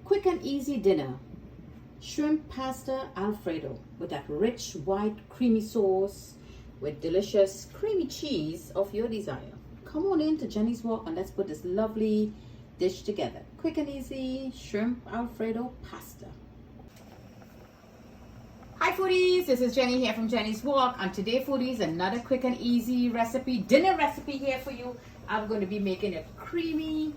Quick and easy dinner. Shrimp pasta Alfredo with that rich white creamy sauce with delicious creamy cheese of your desire. Come on in to Jenny's Walk and let's put this lovely dish together. Quick and easy shrimp Alfredo pasta. Hi foodies, this is Jenny here from Jenny's Walk, and today foodies, another quick and easy recipe, dinner recipe here for you. I'm going to be making a creamy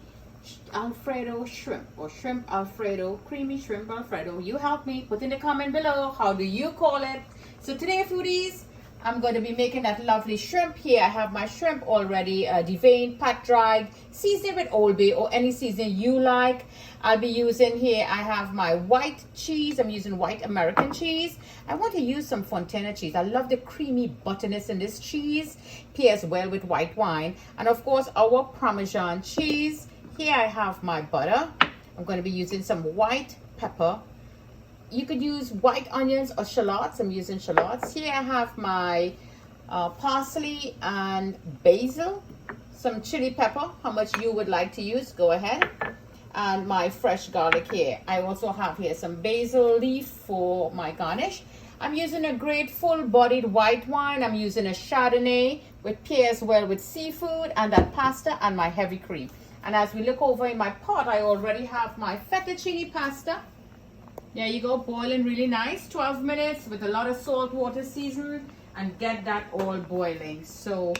Alfredo shrimp, or shrimp Alfredo, creamy shrimp Alfredo. You help me, put in the comment below, how do you call it? So today foodies, I'm going to be making that lovely shrimp. Here I have my shrimp already deveined, pat dried, seasoned with Old Bay or any seasoning you like. I'll be using here, I have my white cheese. I'm using white American cheese. I want to use some fontina cheese. I love the creamy butterness in this cheese. Pairs well with white wine. And of course our Parmesan cheese. Here I have my butter. I'm going to be using some white pepper. You could use white onions or shallots. I'm using shallots. Here I have my parsley and basil. Some chili pepper, how much you would like to use, go ahead. And my fresh garlic here. I also have here some basil leaf for my garnish. I'm using a great full-bodied white wine. I'm using a Chardonnay with pairs well with seafood and that pasta and my heavy cream. And as we look over in my pot, I already have my fettuccine pasta. There you go, boiling really nice, 12 minutes with a lot of salt water seasoned, and get that all boiling. So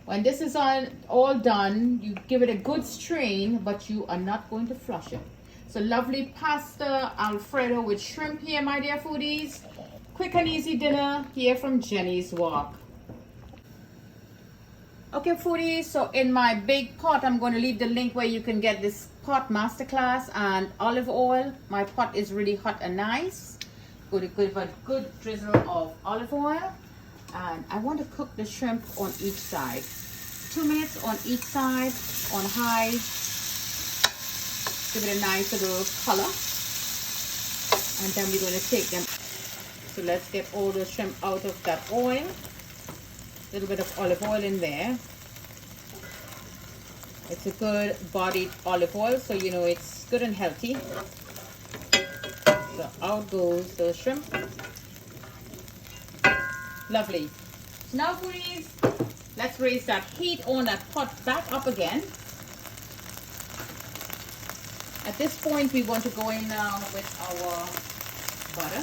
when this is all done, you give it a good strain, but you are not going to flush it. So lovely pasta Alfredo with shrimp here, my dear foodies. Quick and easy dinner here from Jenny's Walk. Okay foodies, so in my big pot, I'm going to leave the link where you can get this pot masterclass and olive oil. My pot is really hot and nice. Going to give a good drizzle of olive oil. And I want to cook the shrimp on each side. 2 minutes on each side on high. Give it a nice little color. And then we're going to take them. So let's get all the shrimp out of that oil. A little bit of olive oil in there. It's a good bodied olive oil, so you know it's good and healthy. So out goes the shrimp. Lovely. So now foodies, let's raise that heat on that pot back up again. At this point we want to go in now with our butter.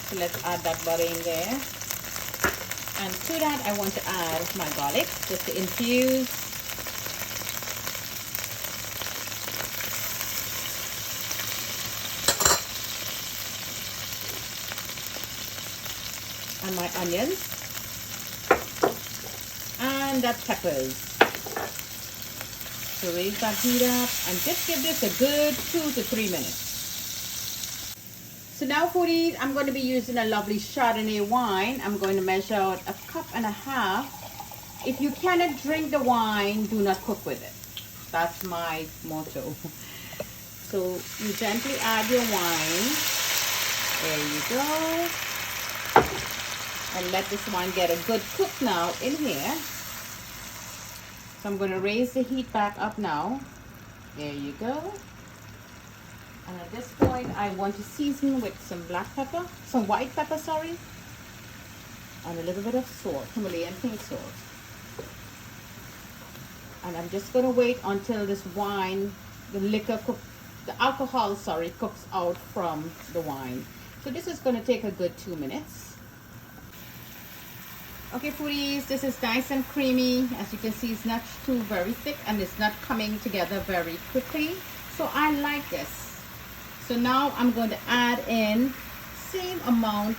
So let's add that butter in there. And to that I want to add my garlic just to infuse. And my onions. And that peppers. So raise that heat up and just give this a good 2 to 3 minutes. So now foodies, I'm going to be using a lovely Chardonnay wine. I'm going to measure out 1.5 cups. If you cannot drink the wine, do not cook with it. That's my motto. So you gently add your wine. There you go. And let this wine get a good cook now in here. So I'm going to raise the heat back up now. There you go. And at this point, I want to season with some black pepper, some white pepper, sorry, and a little bit of salt, Himalayan pink salt. And I'm just going to wait until this wine, the alcohol, sorry, cooks out from the wine. So this is going to take a good 2 minutes. Okay, foodies, this is nice and creamy. As you can see, it's not too very thick and it's not coming together very quickly. So I like this. So now I'm going to add in same amount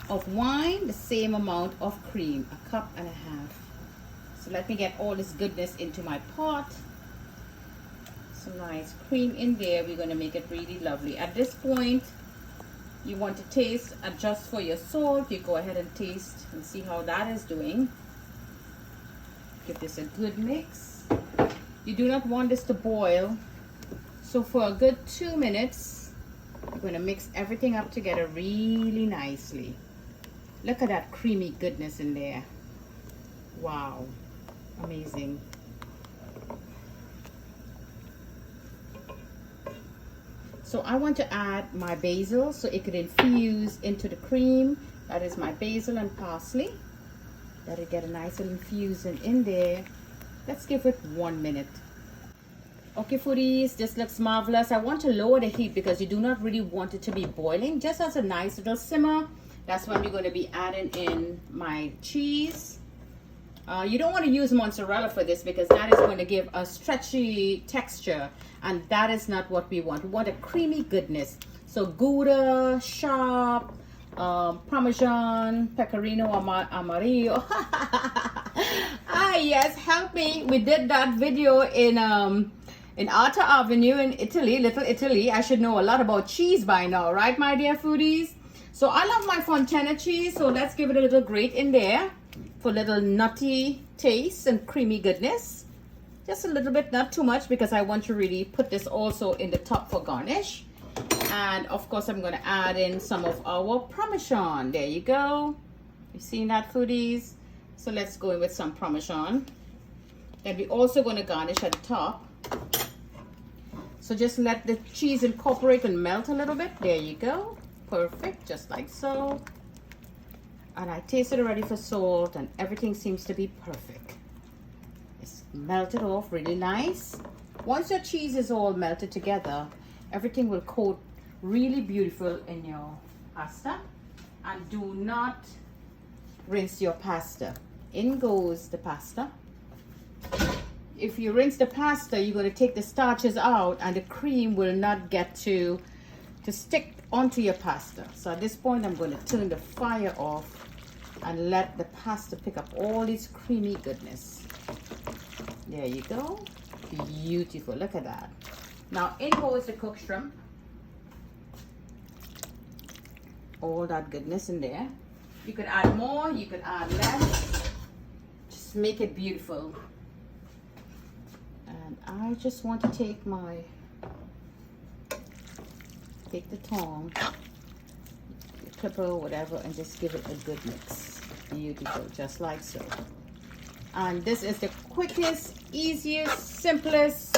of wine, the same amount of cream, 1.5 cups. So let me get all this goodness into my pot. Some nice cream in there. We're going to make it really lovely. At this point, you want to taste, adjust for your salt. You go ahead and taste and see how that is doing. Give this a good mix. You do not want this to boil. So for a good 2 minutes, you're going to mix everything up together really nicely. Look at that creamy goodness in there. Wow, amazing. So I want to add my basil so it could infuse into the cream. That is my basil and parsley. Let it get a nice little infusion in there. Let's give it 1 minute. Okay, foodies, this looks marvelous. I want to lower the heat because you do not really want it to be boiling. Just as a nice little simmer. That's when we're going to be adding in my cheese. You don't want to use mozzarella for this because that is going to give a stretchy texture, and that is not what we want. We want a creamy goodness. So Gouda, sharp, Parmesan, Pecorino Amarillo. Ah, yes, help me. We did that video in Alta Avenue in Italy, Little Italy. I should know a lot about cheese by now, right, my dear foodies? So I love my fontina cheese, so let's give it a little grate in there for a little nutty taste and creamy goodness. Just a little bit, not too much, because I want to really put this also in the top for garnish. And of course, I'm going to add in some of our Parmesan. There you go. You seen that, foodies? So let's go in with some Parmesan. Then we're also going to garnish at the top. So just let the cheese incorporate and melt a little bit. There you go. Perfect, just like so. And I tasted already for salt, and everything seems to be perfect. It's melted off really nice. Once your cheese is all melted together, everything will coat really beautiful in your pasta. And do not rinse your pasta. In goes the pasta. If you rinse the pasta, you're going to take the starches out, and the cream will not get to stick onto your pasta. So at this point, I'm going to turn the fire off and let the pasta pick up all this creamy goodness. There you go. Beautiful. Look at that. Now in goes the cooked shrimp. All that goodness in there. You could add more, you could add less. Just make it beautiful. And I just want to take the tongue, the clipper, whatever, and just give it a good mix. Beautiful, just like so. And this is the quickest, easiest, simplest,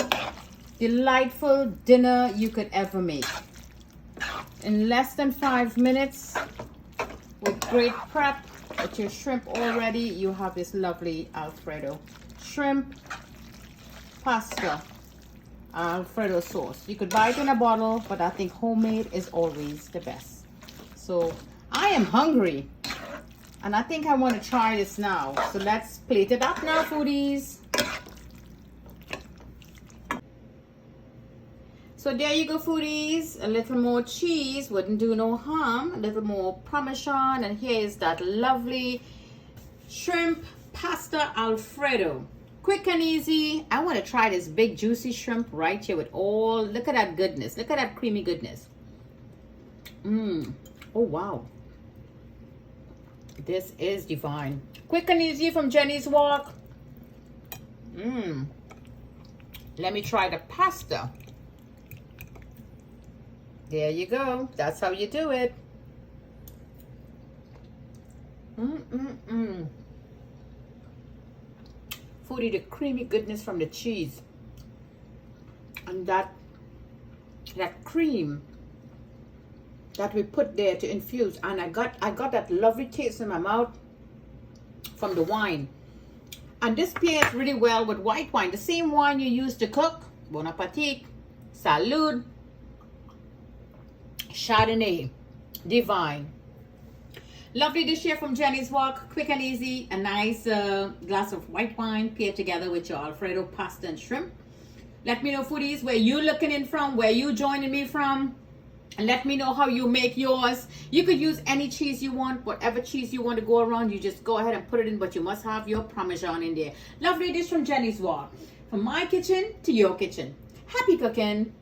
delightful dinner you could ever make. In less than 5 minutes, with great prep, with your shrimp already, you have this lovely Alfredo shrimp pasta Alfredo sauce. You could buy it in a bottle, but I think homemade is always the best. So I am hungry, and I think I want to try this now. So let's plate it up now, foodies. So there you go, foodies. A little more cheese wouldn't do no harm. A little more Parmesan, and here is that lovely shrimp pasta Alfredo. Quick and easy. I want to try this big juicy shrimp right here with all, look at that goodness. Look at that creamy goodness. Oh, wow. This is divine. Quick and easy from Jenny's Walk. Let me try the pasta. There you go. That's how you do it. Foodie, the creamy goodness from the cheese. And that cream that we put there to infuse. And I got that lovely taste in my mouth from the wine. And this pairs really well with white wine. The same wine you use to cook. Bon appetit. Salud. Chardonnay. Divine. Lovely dish here from Jenny's Walk. Quick and easy. A nice glass of white wine paired together with your Alfredo pasta and shrimp. Let me know, foodies, where you looking in from, where you joining me from. And let me know how you make yours. You could use any cheese you want. Whatever cheese you want to go around, you just go ahead and put it in. But you must have your Parmesan in there. Lovely dish from Jenny's Walk. From my kitchen to your kitchen. Happy cooking.